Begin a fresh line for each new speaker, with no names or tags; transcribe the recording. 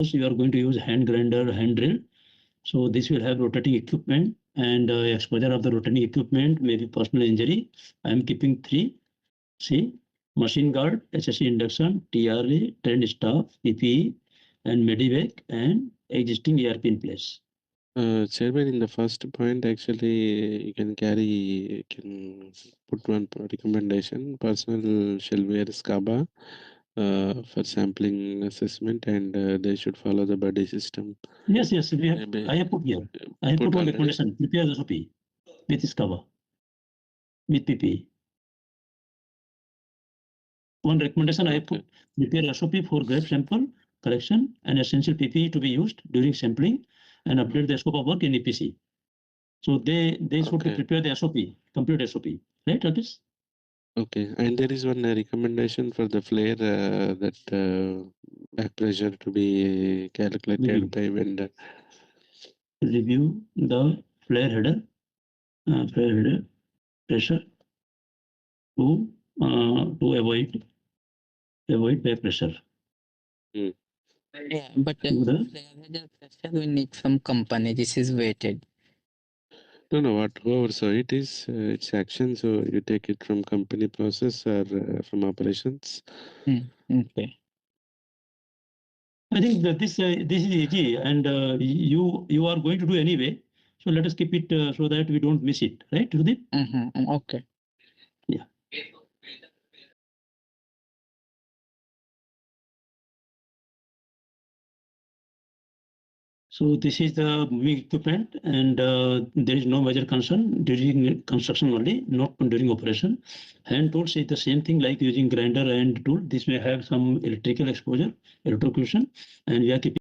you are going to use hand grinder, hand drill. So this will have rotating equipment, and exposure of the rotating equipment may be personal injury. I am keeping three. See, machine guard, HSC induction, TRA, trained staff, PPE, and Medivac, and existing ERP in place.
Chairman, in the first point, actually, you can put one recommendation. Personnel shall wear SCABA for sampling assessment, and they should follow the buddy system.
Yes, yes, we have.
Maybe
I have put here. I have
put
put one
already?
recommendation. Prepare the SOP with this cover, with PPE. One recommendation I have put: prepare SOP for grave sample collection and essential PPE to be used during sampling, and update the scope of work in EPC. So they should
Okay.
prepare the SOP, complete SOP, right, Rakesh?
Okay, and there is one recommendation for the flare that back pressure to be calculated by vendor.
Review the flare header pressure to avoid back pressure.
Yeah, but flare header pressure, we need from company. This is weighted.
No, whoever, so it is, it's action, so you take it from company process or from operations.
Okay.
I think that this is easy, and you are going to do anyway. So let us keep it so that we don't miss it, right, Rudeep?
Okay.
Yeah. So this is the moving equipment, and there is no major concern during construction only, not during operation. Hand tools is the same thing like using grinder and tool. This may have some electrical exposure, electrocution, and we are keeping